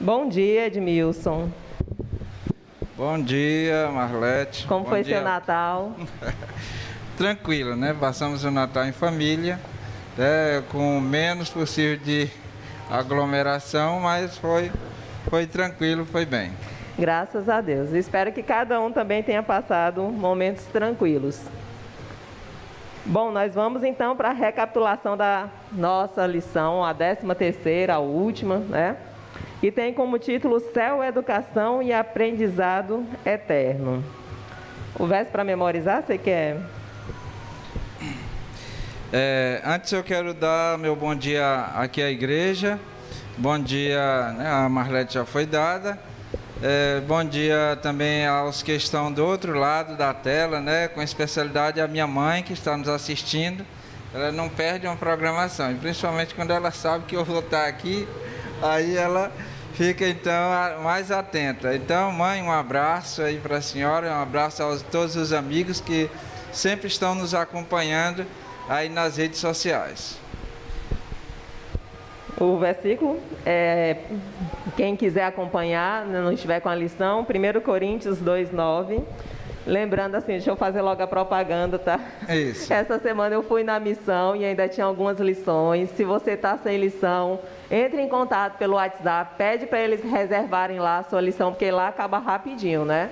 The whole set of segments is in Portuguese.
Bom dia, Edmilson. Bom dia, Marlete. Como Bom foi dia. seu Natal? Tranquilo, né? Passamos o Natal em família, com o menos possível de aglomeração, mas foi tranquilo, foi bem. Graças a Deus. Espero que cada um também tenha passado momentos tranquilos. Bom, nós vamos então para a recapitulação da nossa lição, a 13ª, a última, né? Que tem como título Céu, Educação e Aprendizado Eterno. O verso para memorizar, você quer? Antes eu quero dar meu bom dia aqui à igreja. Bom dia, né, a Marlete já foi dada. Bom dia também aos que estão do outro lado da tela, né, com especialidade a minha mãe que está nos assistindo. Ela não perde uma programação, e principalmente quando ela sabe que eu vou estar aqui, aí ela fica então mais atenta. Então, mãe, um abraço aí para a senhora, um abraço a todos os amigos que sempre estão nos acompanhando aí nas redes sociais. O versículo, quem quiser acompanhar, não estiver com a lição, 1 Coríntios 2:9. Lembrando assim, deixa eu fazer logo a propaganda, tá? Isso. Essa semana eu fui na missão e ainda tinha algumas lições. Se você está sem lição, entre em contato pelo WhatsApp, pede para eles reservarem lá a sua lição, porque lá acaba rapidinho, né?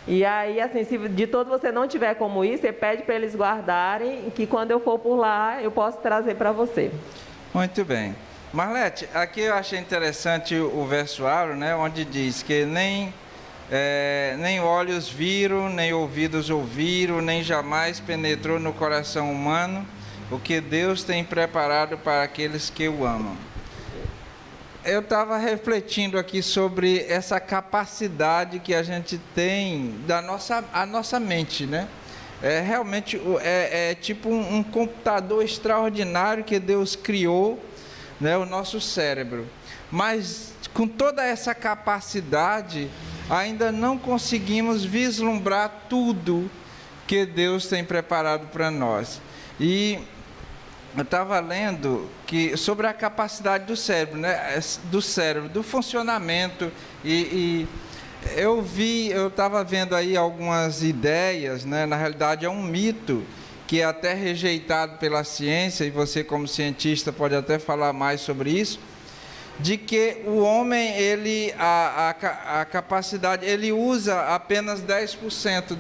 E aí, assim, se de todo você não tiver como ir, você pede para eles guardarem, que quando eu for por lá, eu posso trazer para você. Muito bem. Marlete, aqui eu achei interessante o versuário, né, onde diz que nem olhos viram, nem ouvidos ouviram, nem jamais penetrou no coração humano o que Deus tem preparado para aqueles que o amam. Eu estava refletindo aqui sobre essa capacidade que a gente tem a nossa mente, né? Realmente é tipo um computador extraordinário que Deus criou, né, o nosso cérebro. Mas com toda essa capacidade, ainda não conseguimos vislumbrar tudo que Deus tem preparado para nós. E eu estava lendo sobre a capacidade do cérebro, né? Do funcionamento, e eu estava vendo aí algumas ideias, né? Na realidade é um mito que é até rejeitado pela ciência, e você como cientista pode até falar mais sobre isso, de que o homem, a capacidade, ele usa apenas 10%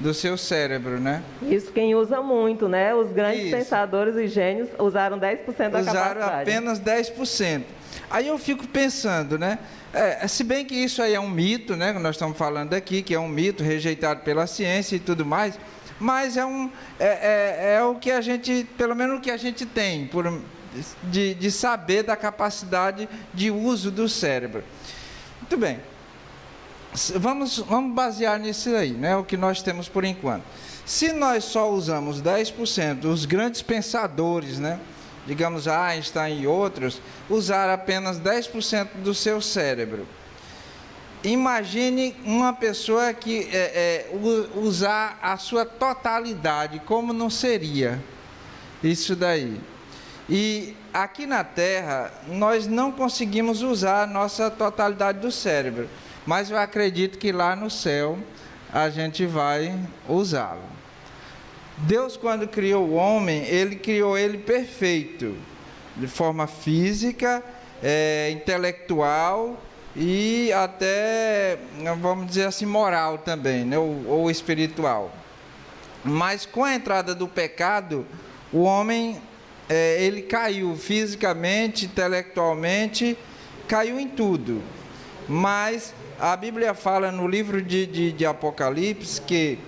do seu cérebro, né? Isso quem usa muito, né? Os grandes pensadores e gênios usaram 10% da capacidade. Usaram apenas 10%. Aí eu fico pensando, né? Se bem que isso aí é um mito, né? Nós estamos falando aqui, que é um mito rejeitado pela ciência e tudo mais, mas é o que a gente, pelo menos o que a gente tem, de saber da capacidade de uso do cérebro. Muito bem. Vamos basear nisso aí, né? O que nós temos por enquanto. Se nós só usamos 10%, os grandes pensadores, né? Digamos Einstein e outros, usaram apenas 10% do seu cérebro. Imagine uma pessoa que usar a sua totalidade, como não seria isso daí. E aqui na Terra, nós não conseguimos usar a nossa totalidade do cérebro, mas eu acredito que lá no céu a gente vai usá-lo. Deus, quando criou o homem, Ele criou ele perfeito, de forma física, intelectual e até, vamos dizer assim, moral também, né? ou espiritual. Mas com a entrada do pecado, o homem, ele caiu fisicamente, intelectualmente, caiu em tudo. Mas a Bíblia fala no livro de Apocalipse que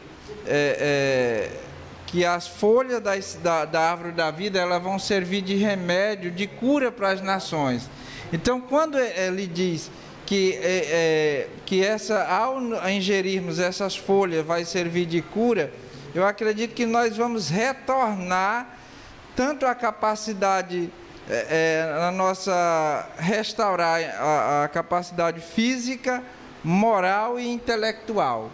as folhas da árvore da vida, elas vão servir de remédio, de cura para as nações. Então, quando ele diz que ao ingerirmos essas folhas vai servir de cura, eu acredito que nós vamos retornar tanto a capacidade, restaurar a capacidade física, moral e intelectual.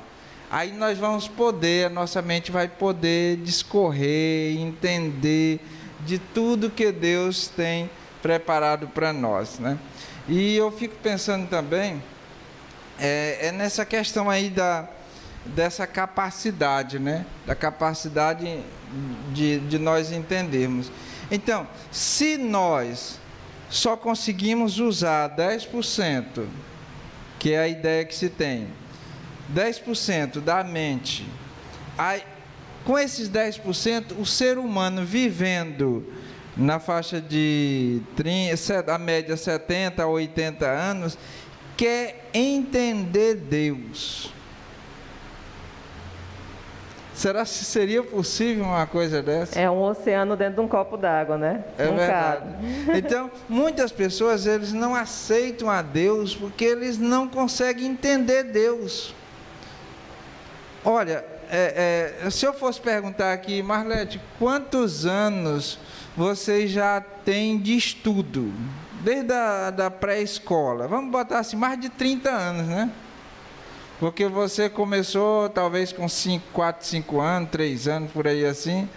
Aí nós vamos poder, a nossa mente vai poder discorrer, entender de tudo que Deus tem preparado para nós, né? E eu fico pensando também nessa questão aí dessa capacidade, né? Da capacidade de nós entendermos. Então, se nós só conseguimos usar 10%, que é a ideia que se tem, 10% da mente, com esses 10%, o ser humano vivendo na faixa de a média 70 a 80 anos, quer entender Deus. Será que seria possível uma coisa dessa? É um oceano dentro de um copo d'água, né? É verdade. Então, muitas pessoas, eles não aceitam a Deus porque eles não conseguem entender Deus. Olha, se eu fosse perguntar aqui, Marlete, quantos anos você já tem de estudo? Desde a pré-escola. Vamos botar assim, mais de 30 anos, né? Porque você começou talvez com 4, 5 anos, 3 anos, por aí assim,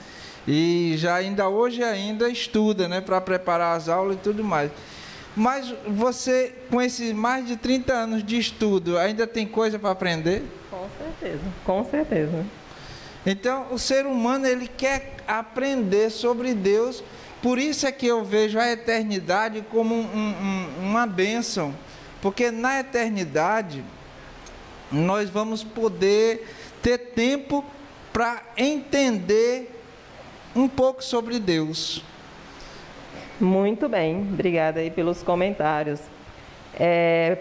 e já hoje ainda estuda, né, para preparar as aulas e tudo mais. Mas você, com esses mais de 30 anos de estudo, ainda tem coisa para aprender? Com certeza, com certeza. Então, o ser humano, ele quer aprender sobre Deus, por isso é que eu vejo a eternidade como uma bênção, porque na eternidade nós vamos poder ter tempo para entender um pouco sobre Deus. Muito bem, obrigada aí pelos comentários.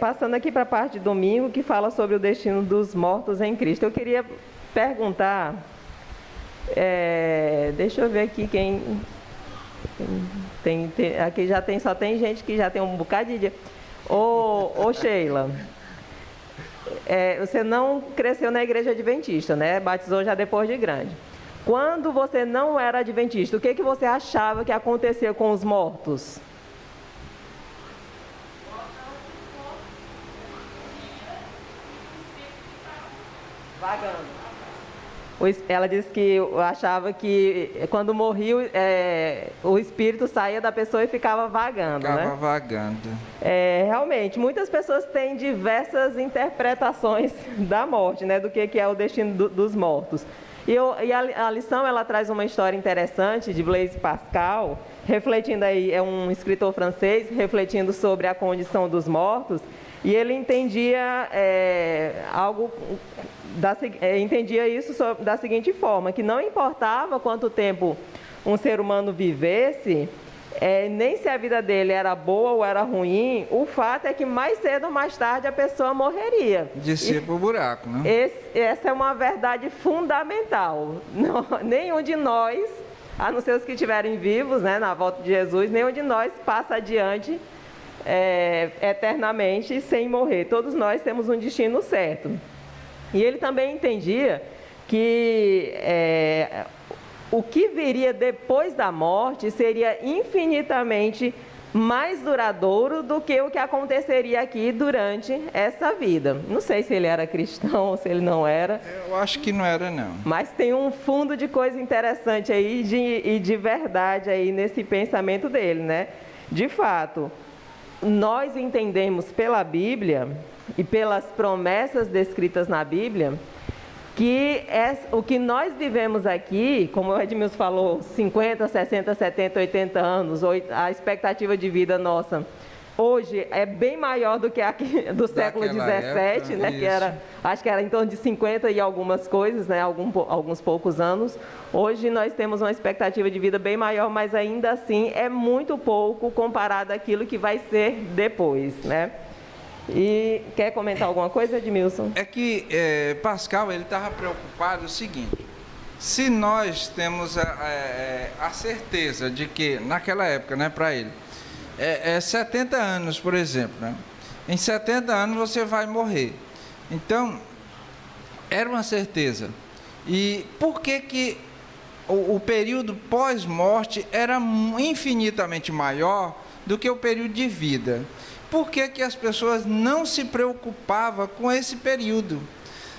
Passando aqui para a parte de domingo, que fala sobre o destino dos mortos em Cristo. Eu queria perguntar, deixa eu ver aqui quem tem aqui só tem gente que já tem um bocado de dia. Ô Sheila, você não cresceu na igreja adventista, né? Batizou já depois de grande. Quando você não era adventista, o que você achava que acontecia com os mortos? Vagando. Ela disse que achava que quando morria, o espírito saía da pessoa e ficava vagando, né? Ficava vagando. Realmente, muitas pessoas têm diversas interpretações da morte, né? Do que é o destino dos mortos. E a lição, ela traz uma história interessante de Blaise Pascal, refletindo aí, é um escritor francês, refletindo sobre a condição dos mortos, e ele entendia entendia isso da seguinte forma, que não importava quanto tempo um ser humano vivesse, nem se a vida dele era boa ou era ruim, o fato é que mais cedo ou mais tarde a pessoa morreria. Descia para o buraco, né? Essa é uma verdade fundamental. Nenhum de nós, a não ser os que estiverem vivos, né, na volta de Jesus, nenhum de nós passa adiante eternamente sem morrer. Todos nós temos um destino certo. E ele também entendia que o que viria depois da morte seria infinitamente mais duradouro do que o que aconteceria aqui durante essa vida. Não sei se ele era cristão ou se ele não era. Eu acho que não era, não. Mas tem um fundo de coisa interessante aí e de verdade aí nesse pensamento dele, né? De fato, nós entendemos pela Bíblia e pelas promessas descritas na Bíblia que o que nós vivemos aqui, como o Edmilson falou, 50, 60, 70, 80 anos, a expectativa de vida nossa hoje é bem maior do que a do século XVII, né? Que acho que era em torno de 50 e algumas coisas, né? Alguns poucos anos. Hoje nós temos uma expectativa de vida bem maior, mas ainda assim é muito pouco comparado àquilo que vai ser depois, né? E quer comentar alguma coisa, Edmilson? É que Pascal, ele estava preocupado o seguinte: se nós temos a certeza de que, naquela época, né, para ele, 70 anos, por exemplo, né? Em 70 anos você vai morrer. Então, era uma certeza. E por que o período pós-morte era infinitamente maior do que o período de vida? Por que as pessoas não se preocupavam com esse período?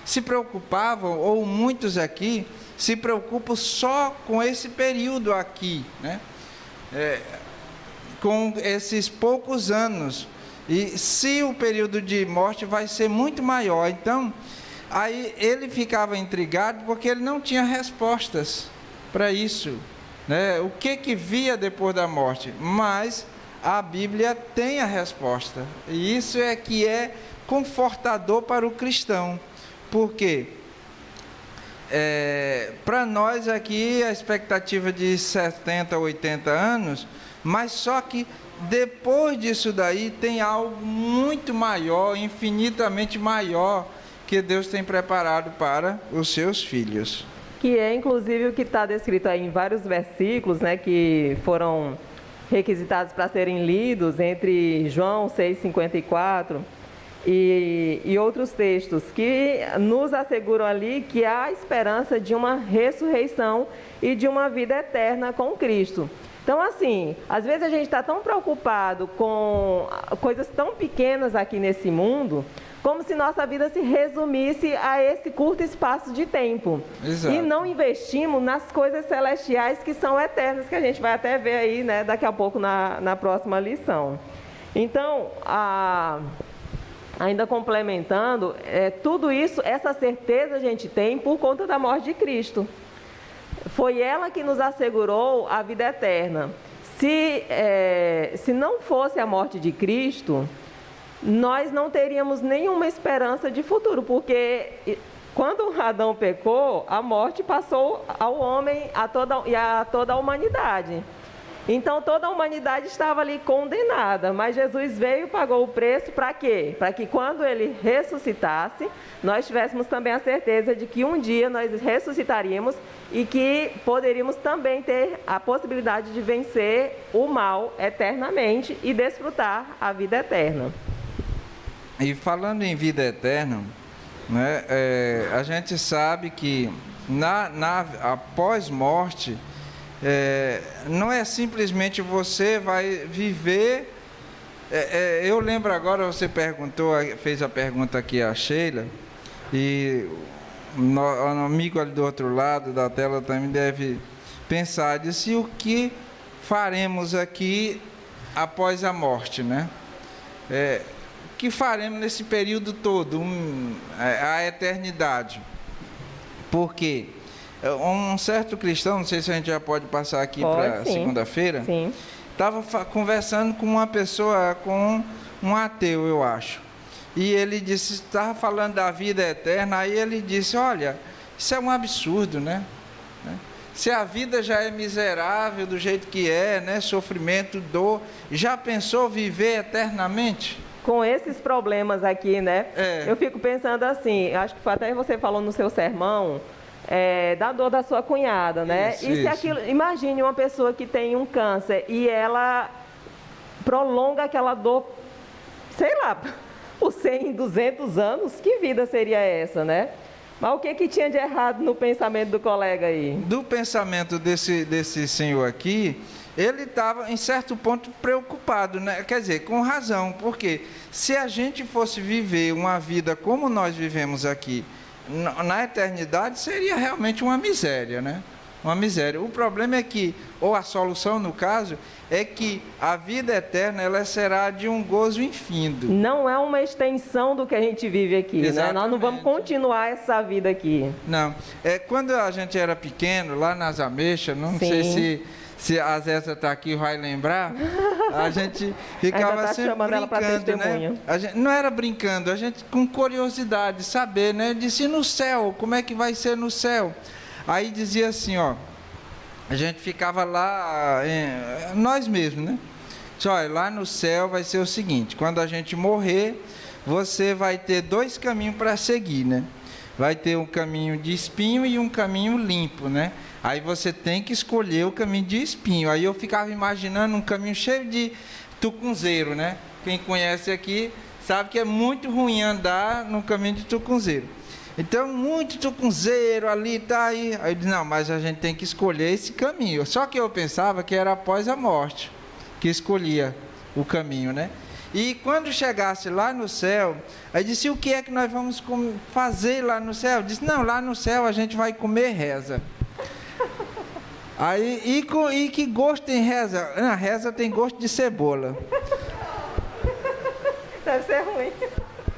Se preocupavam, ou muitos aqui, se preocupam só com esse período aqui, né? com esses poucos anos. E se o período de morte vai ser muito maior. Então, aí ele ficava intrigado porque ele não tinha respostas para isso, né? O que via depois da morte? Mas a Bíblia tem a resposta. E isso é que é confortador para o cristão. Por quê? Para nós aqui a expectativa de 70, 80 anos, mas só que depois disso daí tem algo muito maior, infinitamente maior, que Deus tem preparado para os seus filhos. Que é inclusive o que está descrito aí em vários versículos, né, que foram requisitados para serem lidos, entre João 6,54 e outros textos, que nos asseguram ali que há esperança de uma ressurreição e de uma vida eterna com Cristo. Então, assim, às vezes a gente está tão preocupado com coisas tão pequenas aqui nesse mundo, como se nossa vida se resumisse a esse curto espaço de tempo. Exato. E não investimos nas coisas celestiais que são eternas, que a gente vai até ver aí, né, daqui a pouco na próxima lição. Então, ainda complementando, tudo isso, essa certeza a gente tem por conta da morte de Cristo. Foi ela que nos assegurou a vida eterna. Se não fosse a morte de Cristo, nós não teríamos nenhuma esperança de futuro, porque quando Adão pecou, a morte passou ao homem e a toda a humanidade. Então toda a humanidade estava ali condenada, mas Jesus veio e pagou o preço para quê? Para que quando ele ressuscitasse, nós tivéssemos também a certeza de que um dia nós ressuscitaríamos e que poderíamos também ter a possibilidade de vencer o mal eternamente e desfrutar a vida eterna. E falando em vida eterna, né, a gente sabe que após morte, não é simplesmente você vai viver. Eu lembro agora, você fez a pergunta aqui a Sheila, e o amigo ali do outro lado da tela também deve pensar, disse, o que faremos aqui após a morte, né? O que faremos nesse período todo, a eternidade? Por quê? Um certo cristão, não sei se a gente já pode passar aqui para segunda-feira, estava conversando com uma pessoa, com um ateu, eu acho. E ele disse, estava falando da vida eterna, aí ele disse, olha, isso é um absurdo, né? Se a vida já é miserável do jeito que é, né? Sofrimento, dor, já pensou viver eternamente? Com esses problemas aqui, né? Eu fico pensando assim, acho que até você falou no seu sermão, da dor da sua cunhada, né? Isso, e se aquilo, imagine uma pessoa que tem um câncer e ela prolonga aquela dor, sei lá, por 100, 200 anos, que vida seria essa, né? Mas o que tinha de errado no pensamento do colega aí? Do pensamento desse senhor aqui, ele estava, em certo ponto, preocupado, né? Quer dizer, com razão, porque se a gente fosse viver uma vida como nós vivemos aqui, na eternidade, seria realmente uma miséria, né? Uma miséria. O problema é que, ou a solução no caso, é que a vida eterna, ela será de um gozo infindo. Não é uma extensão do que a gente vive aqui, né? Nós não vamos continuar essa vida aqui. Não. Quando a gente era pequeno, lá nas Ameixas, não sei se a Zécia está aqui vai lembrar, a gente ficava sempre brincando, né? A gente, não era brincando, a gente com curiosidade, saber, né? Disse, no céu, como é que vai ser no céu? Aí dizia assim, ó, a gente ficava lá, nós mesmos, né? Disse, olha, lá no céu vai ser o seguinte, quando a gente morrer, você vai ter 2 caminhos para seguir, né? Vai ter um caminho de espinho e um caminho limpo, né? Aí você tem que escolher o caminho de espinho. Aí eu ficava imaginando um caminho cheio de tucunzeiro, né? Quem conhece aqui sabe que é muito ruim andar no caminho de tucunzeiro. Então, muito tucunzeiro ali, tá aí. Aí eu disse, não, mas a gente tem que escolher esse caminho. Só que eu pensava que era após a morte que escolhia o caminho, né? E quando chegasse lá no céu, aí disse, o que é que nós vamos fazer lá no céu? Disse, não, lá no céu a gente vai comer reza. Aí, e que gosto tem reza? A reza tem gosto de cebola. Deve ser ruim.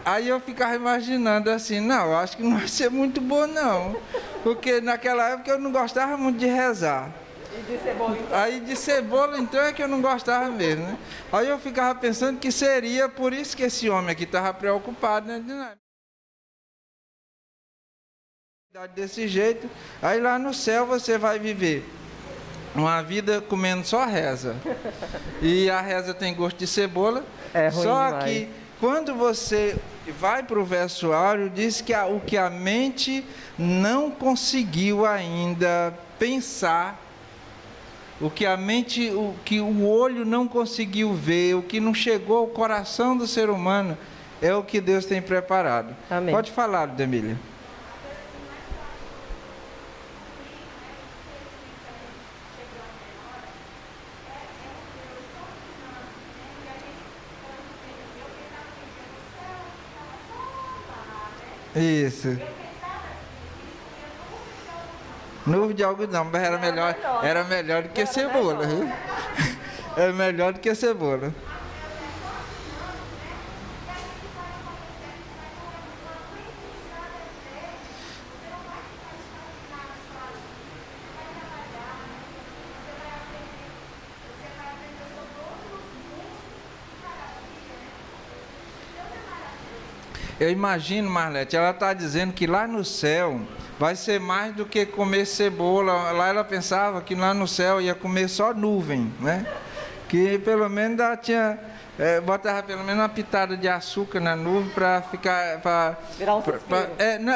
Aí eu ficava imaginando assim, não, eu acho que não vai ser muito bom não. Porque naquela época eu não gostava muito de rezar. E de cebola então? Aí de cebola então é que eu não gostava mesmo, né? Aí eu ficava pensando que seria por isso que esse homem aqui estava preocupado, né? Desse jeito, aí lá no céu você vai viver uma vida comendo só reza. E a reza tem gosto de cebola. É ruim só demais. que quando você vai para o verso áureo, diz que o que a mente não conseguiu ainda pensar, o que o olho não conseguiu ver, o que não chegou ao coração do ser humano, é o que Deus tem preparado. Amém. Pode falar, Demília. Isso. Nuvem de algodão, mas era melhor do que cebola, viu? Era melhor do que cebola. Eu imagino, Marlete, ela está dizendo que lá no céu vai ser mais do que comer cebola. Lá ela pensava que lá no céu ia comer só nuvem, né? Que pelo menos botava pelo menos uma pitada de açúcar na nuvem para ficar... Virar um suspiro.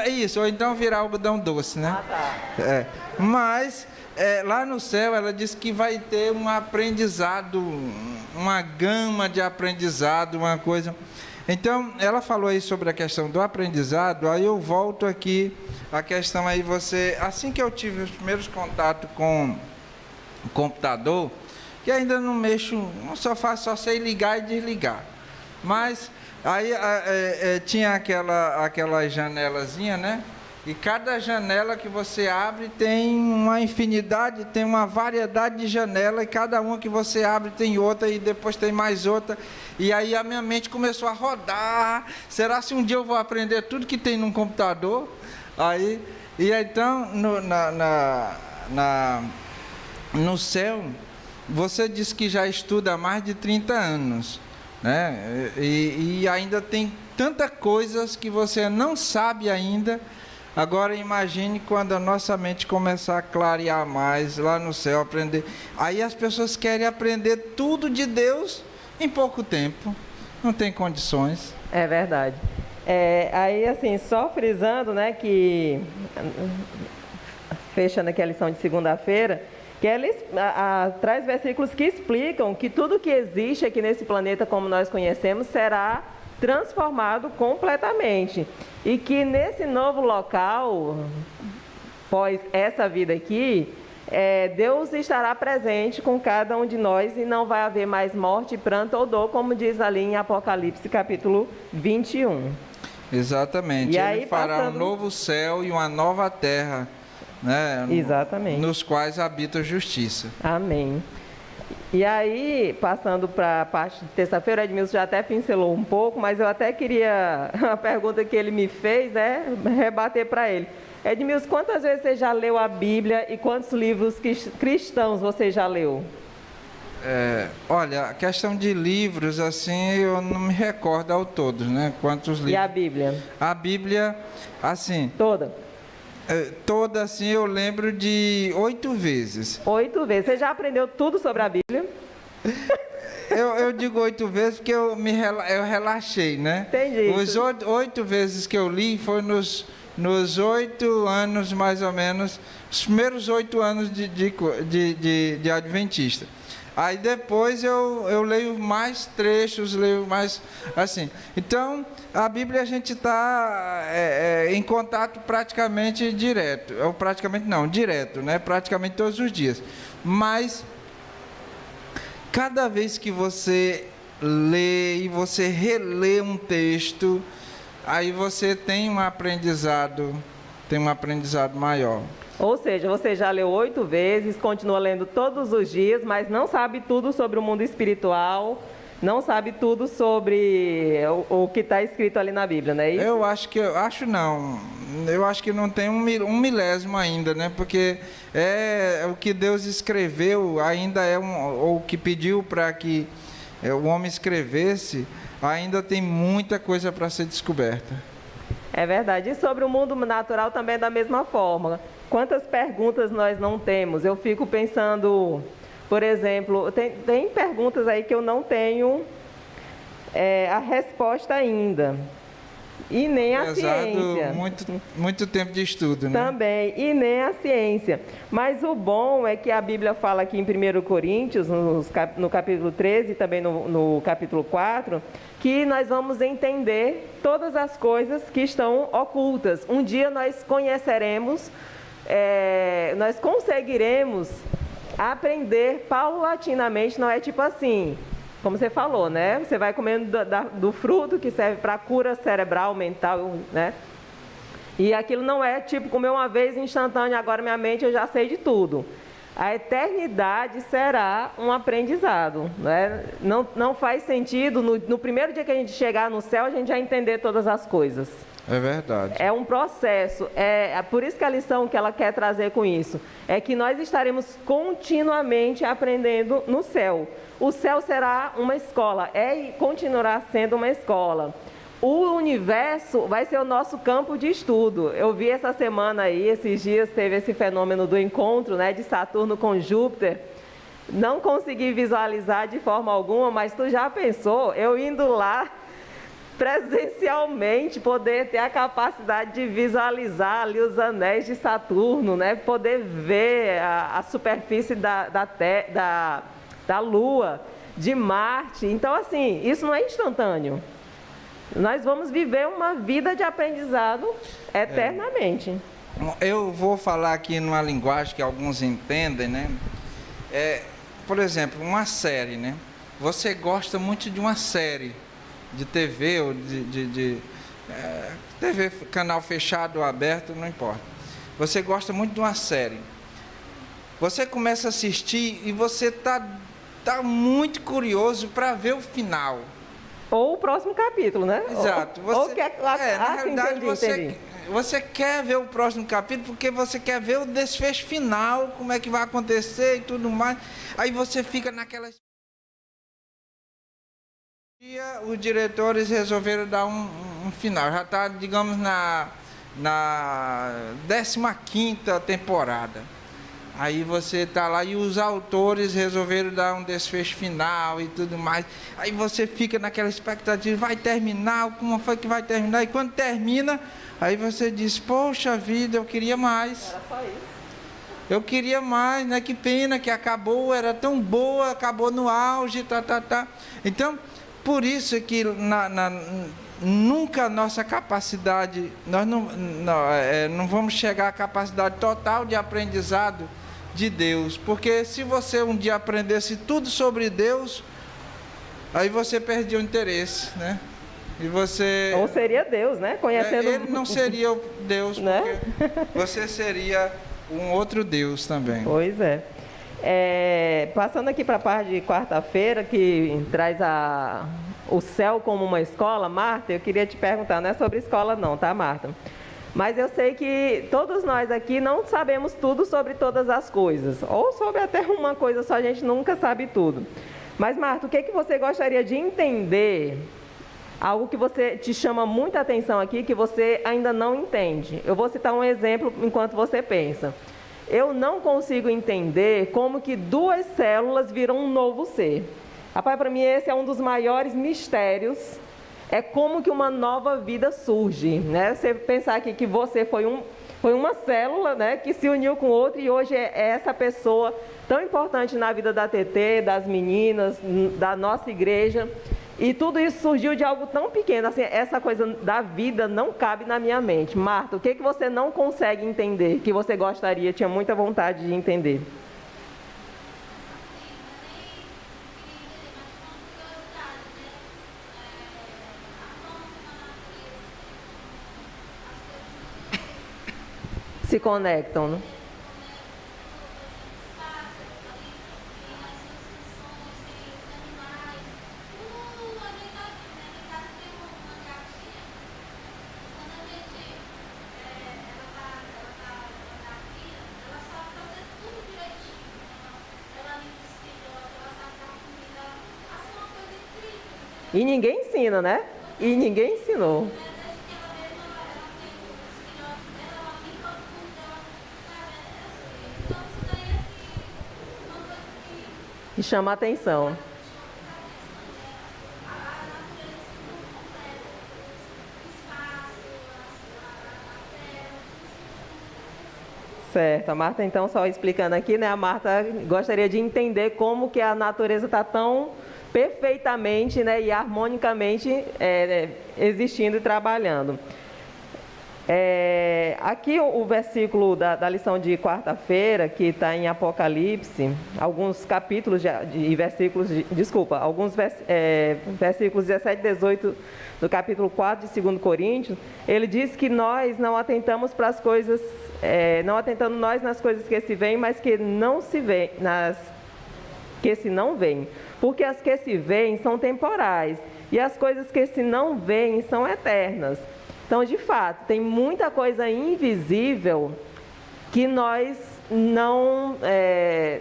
Isso, ou então virar algodão doce, né? Ah, tá. Mas lá no céu ela disse que vai ter um aprendizado, uma gama de aprendizado, uma coisa... Então, ela falou aí sobre a questão do aprendizado, aí eu volto aqui, a questão aí assim que eu tive os primeiros contatos com o computador, que ainda não mexo, só sei ligar e desligar, mas aí tinha aquela janelazinha, né? E cada janela que você abre tem uma infinidade, tem uma variedade de janela, e cada uma que você abre tem outra, e depois tem mais outra. E aí a minha mente começou a rodar. Será se um dia eu vou aprender tudo que tem num computador? E então, no céu, você disse que já estuda há mais de 30 anos, né? E ainda tem tantas coisas que você não sabe ainda. Agora imagine quando a nossa mente começar a clarear mais lá no céu, aprender. Aí as pessoas querem aprender tudo de Deus em pouco tempo. Não tem condições. É verdade. Aí assim, só frisando, né, que fechando aqui a lição de segunda-feira, que ela traz versículos que explicam que tudo que existe aqui nesse planeta como nós conhecemos será transformado completamente. E que nesse novo local, após essa vida aqui, Deus estará presente com cada um de nós e não vai haver mais morte, pranto ou dor, como diz ali em Apocalipse capítulo 21. Exatamente. E Ele fará um novo céu e uma nova terra, né? Exatamente. Nos quais habita a justiça. Amém. E aí, passando para a parte de terça-feira, o Edmilson já até pincelou um pouco, mas eu até queria, a pergunta que ele me fez, né, rebater para ele. Edmilson, quantas vezes você já leu a Bíblia e quantos livros cristãos você já leu? Olha, a questão de livros, assim, eu não me recordo ao todos, né? Quantos livros. E a Bíblia? A Bíblia, assim... Toda? Toda, assim, eu lembro de 8 vezes. 8 vezes. Você já aprendeu tudo sobre a Bíblia? Eu digo 8 vezes porque eu relaxei, né? Entendi. Os 8 vezes que eu li foi nos 8 anos, mais ou menos, os primeiros 8 anos de Adventista. Aí depois eu leio mais trechos, leio mais, assim. Então, a Bíblia a gente está em contato praticamente direto. Ou praticamente não, direto, né? Praticamente todos os dias. Mas, cada vez que você lê e você relê um texto, aí você tem um aprendizado maior. Ou seja, você já leu 8 vezes, continua lendo todos os dias, mas não sabe tudo sobre o mundo espiritual, não sabe tudo sobre o que está escrito ali na Bíblia, não é isso? Eu acho que não tem um milésimo ainda, né? Porque o que Deus escreveu ainda ou o que pediu para que o homem escrevesse, ainda tem muita coisa para ser descoberta. É verdade. E sobre o mundo natural também é da mesma forma. Quantas perguntas nós não temos? Eu fico pensando, por exemplo, tem perguntas aí que eu não tenho a resposta ainda. E nem a ciência. Muito tempo de estudo, né? Também, e nem a ciência. Mas o bom é que a Bíblia fala aqui em 1 Coríntios, no capítulo 13 e também no capítulo 4, que nós vamos entender todas as coisas que estão ocultas. Um dia nós conheceremos, nós conseguiremos aprender paulatinamente, não é tipo assim, como você falou, né? Você vai comendo do fruto que serve para cura cerebral, mental, né? E aquilo não é tipo comer uma vez instantâneo, agora minha mente eu já sei de tudo. A eternidade será um aprendizado, né? Não faz sentido, no primeiro dia que a gente chegar no céu, a gente já entender todas as coisas. É verdade. É um processo, por isso que a lição que ela quer trazer com isso, é que nós estaremos continuamente aprendendo no céu. O céu será uma escola, e continuará sendo uma escola. O universo vai ser o nosso campo de estudo. Eu vi essa semana aí, esses dias, teve esse fenômeno do encontro, né, de Saturno com Júpiter. Não consegui visualizar de forma alguma, mas tu já pensou, eu indo lá presencialmente, poder ter a capacidade de visualizar ali os anéis de Saturno, né? Poder ver a superfície da Lua, de Marte. Então, assim, isso não é instantâneo. Nós vamos viver uma vida de aprendizado eternamente. Eu vou falar aqui numa linguagem que alguns entendem, né? Por exemplo, uma série, né? Você gosta muito de uma série de TV ou TV, canal fechado ou aberto, não importa. Você gosta muito de uma série. Você começa a assistir e você tá muito curioso para ver o final. Ou o próximo capítulo, né? Exato. Na realidade, você quer ver o próximo capítulo porque você quer ver o desfecho final, como é que vai acontecer e tudo mais. Aí você fica naquela... Os diretores resolveram dar um final. Já está, digamos, na 15ª temporada. Aí você está lá e os autores resolveram dar um desfecho final e tudo mais. Aí você fica naquela expectativa, vai terminar, como foi que vai terminar? E quando termina, aí você diz, poxa vida, eu queria mais. Era só isso. Eu queria mais, né? Que pena que acabou, era tão boa, acabou no auge, tá. Então, por isso que nunca a nossa capacidade, nós não vamos chegar à capacidade total de aprendizado de Deus, porque se você um dia aprendesse tudo sobre Deus, aí você perdia o interesse, né? E você... Ou seria Deus, né? Conhecendo... Ele não seria o Deus, né? Porque você seria um outro Deus também. Pois é. Passando aqui para a parte de quarta-feira, que traz o céu como uma escola, Marta, eu queria te perguntar, não é sobre escola não, tá, Marta? Mas eu sei que todos nós aqui não sabemos tudo sobre todas as coisas, ou sobre até uma coisa só, a gente nunca sabe tudo. Mas, Marta, o que você gostaria de entender, algo que você te chama muita atenção aqui, que você ainda não entende? Eu vou citar um exemplo enquanto você pensa. Eu não consigo entender como que 2 células viram um novo ser. Rapaz, para mim esse é um dos maiores mistérios, é como que uma nova vida surge, né? Você pensar aqui que você foi uma célula, né, que se uniu com outra e hoje é essa pessoa tão importante na vida da TT, das meninas, da nossa igreja. E tudo isso surgiu de algo tão pequeno, assim, essa coisa da vida não cabe na minha mente. Marta, o que você não consegue entender, que você gostaria, tinha muita vontade de entender? Se conectam, né? E ninguém ensina, né? E ninguém ensinou. E chama a atenção. Certo, a Marta então, só explicando aqui, né, a Marta gostaria de entender como que a natureza está tão perfeitamente, né, e harmonicamente existindo e trabalhando. Aqui o versículo da lição de quarta-feira, que está em Apocalipse, alguns capítulos de versículos, alguns versículos 17 e 18 do capítulo 4 de 2 Coríntios, ele diz que nós não atentamos para as coisas, não atentando nós nas coisas que se veem, mas que não se veem, nas que se não veem. Porque as que se veem são temporais, e as coisas que se não veem são eternas. Então, de fato, tem muita coisa invisível que nós não,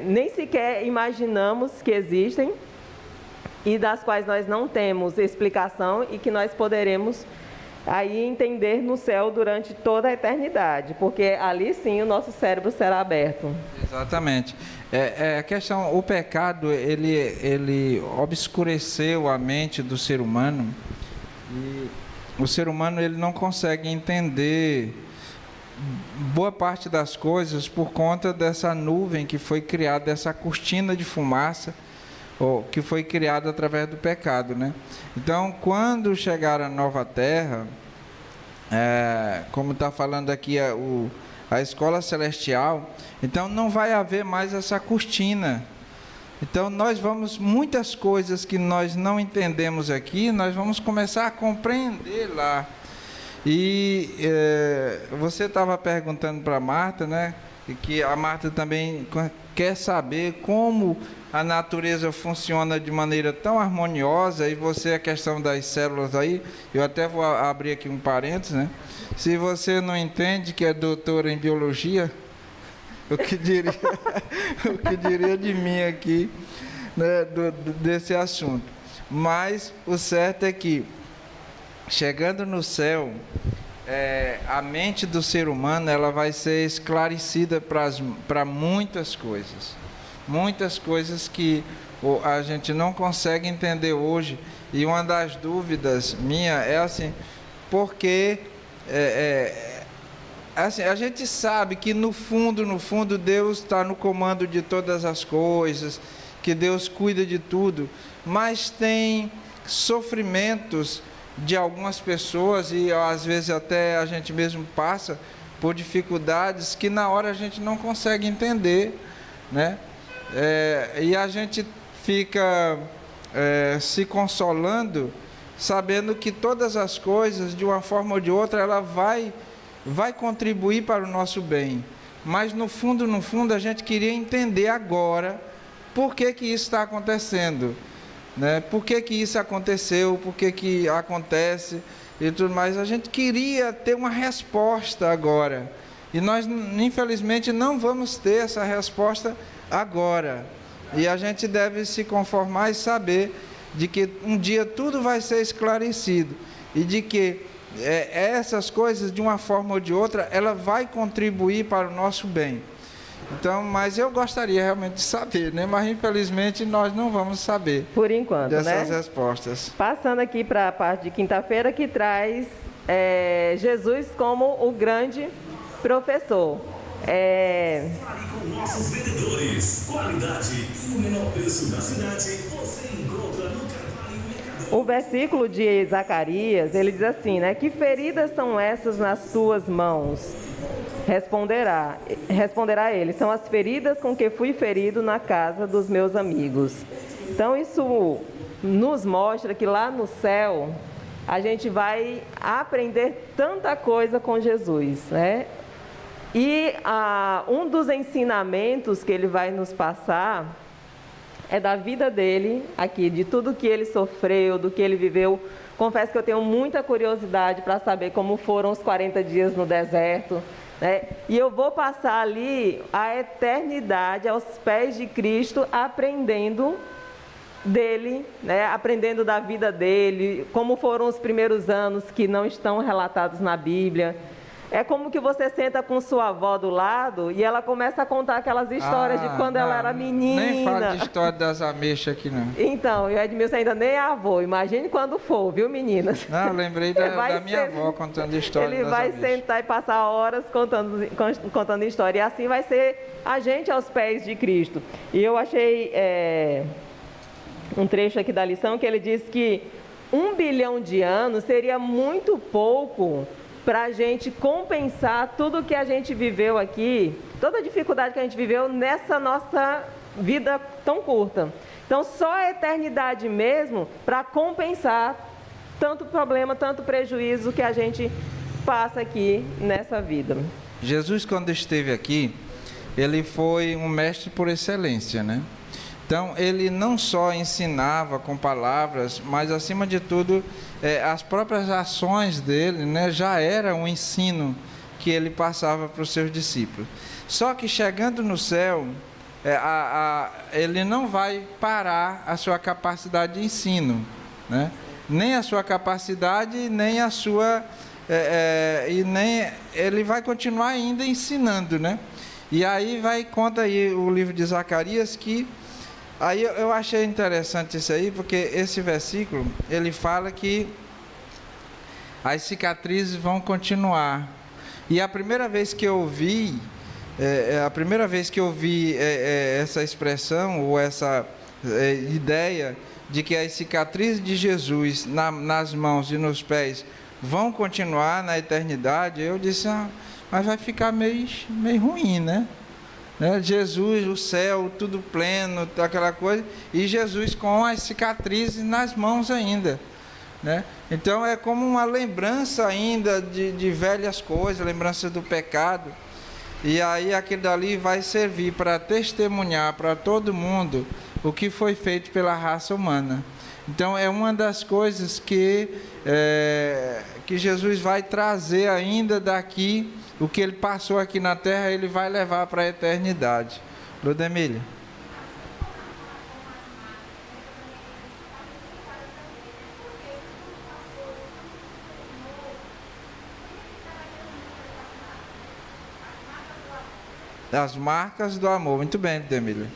nem sequer imaginamos que existem e das quais nós não temos explicação e que nós poderemos aí entender no céu durante toda a eternidade, porque ali sim o nosso cérebro será aberto. Exatamente. A questão, o pecado, ele obscureceu a mente do ser humano e o ser humano ele não consegue entender boa parte das coisas por conta dessa nuvem que foi criada, dessa cortina de fumaça, que foi criada através do pecado, né? Então, quando chegar a nova terra, como está falando aqui a escola celestial, então não vai haver mais essa cortina. Então muitas coisas que nós não entendemos aqui, nós vamos começar a compreender lá. E você estava perguntando para a Marta, né? E que a Marta também quer saber como a natureza funciona de maneira tão harmoniosa, e você, a questão das células aí, eu até vou abrir aqui um parênteses, né? Se você não entende que é doutora em biologia, o que diria de mim aqui, né, desse assunto. Mas o certo é que, chegando no céu, a mente do ser humano ela vai ser esclarecida para muitas coisas que a gente não consegue entender hoje. E uma das dúvidas minha é assim, porque assim, a gente sabe que no fundo Deus está no comando de todas as coisas, que Deus cuida de tudo, mas tem sofrimentos de algumas pessoas, e às vezes até a gente mesmo passa por dificuldades que na hora a gente não consegue entender, né? E a gente fica se consolando, sabendo que todas as coisas, de uma forma ou de outra, ela vai contribuir para o nosso bem. Mas no fundo, a gente queria entender agora por que isso está acontecendo, né? Por que isso aconteceu, por que acontece e tudo mais. A gente queria ter uma resposta agora. E nós, infelizmente, não vamos ter essa resposta agora. E a gente deve se conformar e saber de que um dia tudo vai ser esclarecido. E de que essas coisas, de uma forma ou de outra, ela vai contribuir para o nosso bem. Então, mas eu gostaria realmente de saber, né? Mas infelizmente nós não vamos saber. Por enquanto, dessas né? respostas. Passando aqui para a parte de quinta-feira, que traz Jesus como o grande professor. Fale com nossos vendedores. Qualidade e o menor preço da cidade você encontra no Carvalho Mercado. O versículo de Zacarias, ele diz assim, né? Que feridas são essas nas tuas mãos? Responderá ele, são as feridas com que fui ferido na casa dos meus amigos. Então isso nos mostra que lá no céu a gente vai aprender tanta coisa com Jesus, né? E um dos ensinamentos que ele vai nos passar é da vida dele aqui, de tudo que ele sofreu, do que ele viveu. Confesso que eu tenho muita curiosidade para saber como foram os 40 dias no deserto, né? E eu vou passar ali a eternidade aos pés de Cristo, aprendendo dele, né, aprendendo da vida dele, como foram os primeiros anos que não estão relatados na Bíblia. É como que você senta com sua avó do lado e ela começa a contar aquelas histórias de quando ela era menina. Nem fala de história das ameixas aqui, não. Então, e o Edmilson ainda nem é avô, imagine quando for, viu, meninas? Não, eu lembrei da minha avó contando história das ameixas. Ele vai sentar e passar horas contando história, e assim vai ser a gente aos pés de Cristo. E eu achei um trecho aqui da lição que ele diz que 1 bilhão de anos seria muito pouco para a gente compensar tudo que a gente viveu aqui, toda a dificuldade que a gente viveu nessa nossa vida tão curta. Então, só a eternidade mesmo para compensar tanto problema, tanto prejuízo que a gente passa aqui nessa vida. Jesus, quando esteve aqui, ele foi um mestre por excelência, né? Então, ele não só ensinava com palavras, mas, acima de tudo, as próprias ações dele, né, já era um ensino que ele passava para os seus discípulos. Só que, chegando no céu, ele não vai parar a sua capacidade de ensino, né? Nem a sua capacidade, nem a sua... ele vai continuar ainda ensinando, né? E aí conta aí o livro de Zacarias que... Aí eu achei interessante isso aí, porque esse versículo, ele fala que as cicatrizes vão continuar. E a primeira vez que eu vi, essa expressão, ou essa ideia de que as cicatrizes de Jesus nas mãos e nos pés vão continuar na eternidade, eu disse, mas vai ficar meio ruim, né? Jesus, o céu, tudo pleno, aquela coisa, e Jesus com as cicatrizes nas mãos ainda, né? Então é como uma lembrança ainda de velhas coisas, lembrança do pecado, e aí aquilo dali vai servir para testemunhar para todo mundo o que foi feito pela raça humana. Então é uma das coisas que Jesus vai trazer ainda daqui. O que ele passou aqui na terra, ele vai levar para a eternidade. Ludemília. As marcas do amor. Muito bem, Ludemília.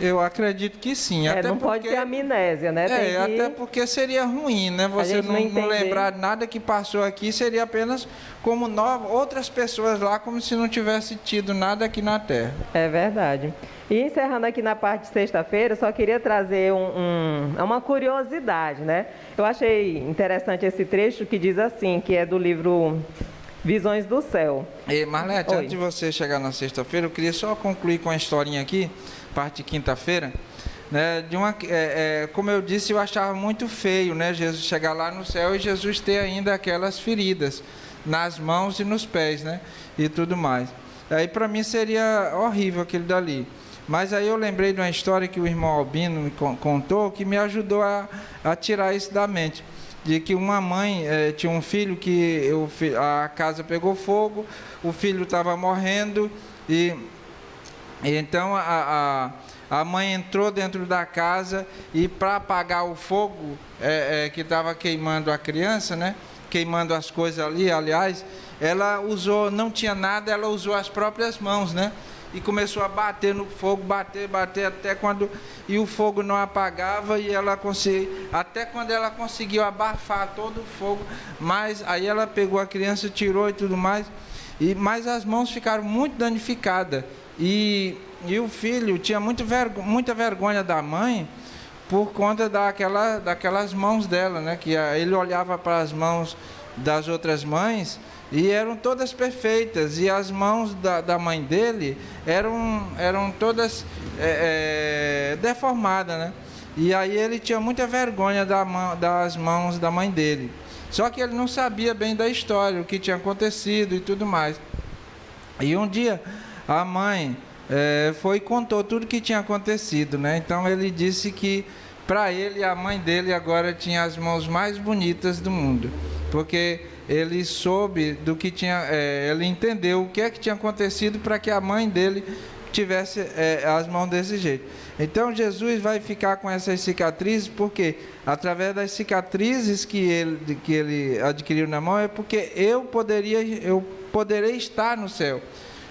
Eu acredito que sim. Até não porque, pode ter amnésia, né? Até porque seria ruim, né? Você não lembrar nada que passou aqui, seria apenas como outras pessoas lá, como se não tivesse tido nada aqui na Terra. É verdade. E encerrando aqui na parte de sexta-feira, só queria trazer uma curiosidade, né? Eu achei interessante esse trecho que diz assim, que é do livro Visões do Céu. E Marlete, antes de você chegar na sexta-feira, eu queria só concluir com a historinha aqui, parte de quinta-feira, né, como eu disse, eu achava muito feio, né, Jesus chegar lá no céu e Jesus ter ainda aquelas feridas nas mãos e nos pés, né, e tudo mais. Aí para mim seria horrível aquele dali. Mas aí eu lembrei de uma história que o irmão Albino me contou, que me ajudou a tirar isso da mente. De que uma mãe tinha um filho que a casa pegou fogo, o filho estava morrendo e então a mãe entrou dentro da casa e para apagar o fogo que estava queimando a criança, né? Queimando as coisas ali, aliás, ela não tinha nada, ela usou as próprias mãos, né? E começou a bater no fogo, bater até quando... E o fogo não apagava e até quando ela conseguiu abafar todo o fogo, mas aí ela pegou a criança, tirou e tudo mais, mas as mãos ficaram muito danificadas. E o filho tinha muita vergonha da mãe por conta daquelas mãos dela, né? Que ele olhava para as mãos das outras mães e eram todas perfeitas, e as mãos da mãe dele eram todas deformadas, né? E aí ele tinha muita vergonha das mãos da mãe dele. Só que ele não sabia bem da história, o que tinha acontecido e tudo mais. E um dia a mãe foi e contou tudo o que tinha acontecido, né? Então ele disse que para ele, a mãe dele agora tinha as mãos mais bonitas do mundo, porque ele soube do que tinha, ele entendeu o que é que tinha acontecido para que a mãe dele tivesse as mãos desse jeito. Então Jesus vai ficar com essas cicatrizes, porque através das cicatrizes que ele adquiriu na mão, é porque eu poderei estar no céu.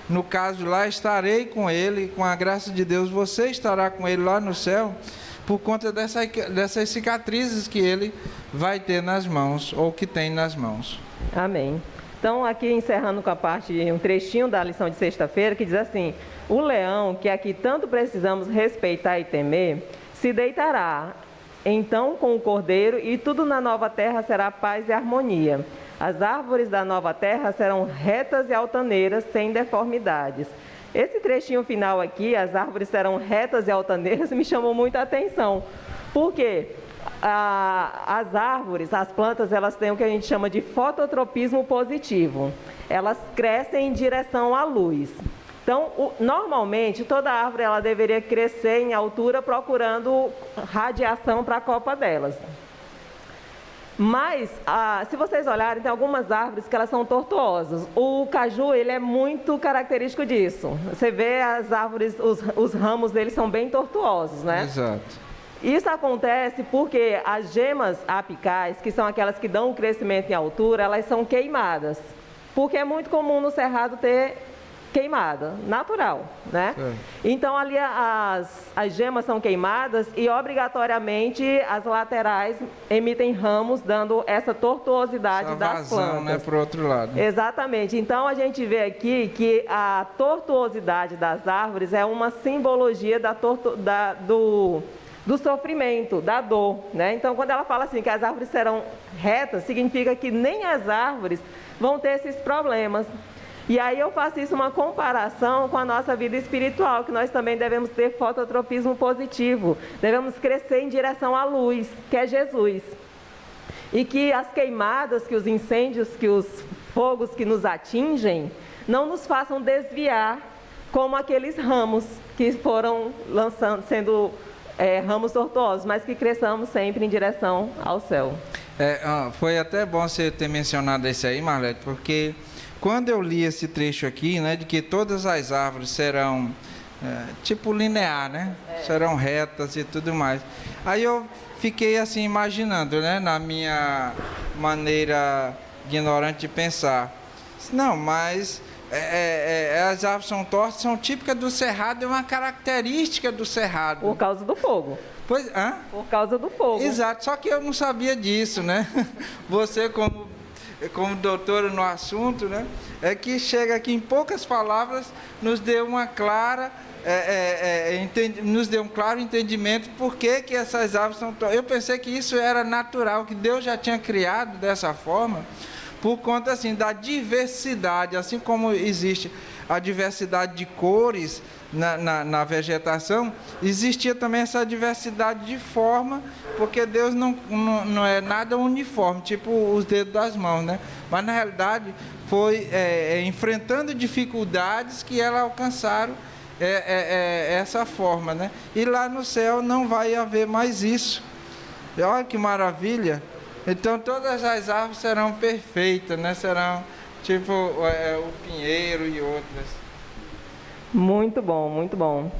No caso lá, estarei com ele, com a graça de Deus, você estará com ele lá no céu, por conta dessas cicatrizes que ele vai ter nas mãos, ou que tem nas mãos. Amém. Então, aqui encerrando com a parte, um trechinho da lição de sexta-feira, que diz assim: o leão, que aqui tanto precisamos respeitar e temer, se deitará, então com o cordeiro, e tudo na nova terra será paz e harmonia. As árvores da nova terra serão retas e altaneiras, sem deformidades. Esse trechinho final aqui, as árvores serão retas e altaneiras, me chamou muita atenção, porque as árvores, as plantas, elas têm o que a gente chama de fototropismo positivo. Elas crescem em direção à luz. Então, normalmente, toda árvore ela deveria crescer em altura procurando radiação para a copa delas. Mas, se vocês olharem, tem algumas árvores que elas são tortuosas. O caju, ele é muito característico disso. Você vê as árvores, os ramos deles são bem tortuosos, né? Exato. Isso acontece porque as gemas apicais, que são aquelas que dão o crescimento em altura, elas são queimadas. Porque é muito comum no cerrado ter queimada, natural, né? Então ali as gemas são queimadas e obrigatoriamente as laterais emitem ramos, dando essa tortuosidade das plantas, né, para o outro lado. Exatamente. Então a gente vê aqui que a tortuosidade das árvores é uma simbologia do sofrimento, da dor, né? Então quando ela fala assim que as árvores serão retas, significa que nem as árvores vão ter esses problemas. E aí eu faço isso uma comparação com a nossa vida espiritual, que nós também devemos ter fototropismo positivo, devemos crescer em direção à luz, que é Jesus. E que as queimadas, que os incêndios, que os fogos que nos atingem, não nos façam desviar como aqueles ramos que foram sendo ramos tortuosos, mas que cresçamos sempre em direção ao céu. Foi até bom você ter mencionado isso aí, Marlete, porque quando eu li esse trecho aqui, né, de que todas as árvores serão tipo linear, né? Serão retas e tudo mais. Aí eu fiquei assim imaginando, né, na minha maneira ignorante de pensar. Não, mas as árvores são tortas, são típicas do cerrado, é uma característica do cerrado. Por causa do fogo. Pois, Por causa do fogo. Exato, só que eu não sabia disso, né? Você como doutora no assunto, né? É que chega aqui em poucas palavras, nos deu uma clara, nos deu um claro entendimento por que essas árvores são. Eu pensei que isso era natural, que Deus já tinha criado dessa forma, por conta assim da diversidade, assim como existe a diversidade de cores na vegetação, existia também essa diversidade de forma, porque Deus não é nada uniforme, tipo os dedos das mãos, né? Mas na realidade foi enfrentando dificuldades que elas alcançaram essa forma, né? E lá no céu não vai haver mais isso. E olha que maravilha! Então todas as árvores serão perfeitas, né? Serão tipo o pinheiro e outras. Muito bom, muito bom.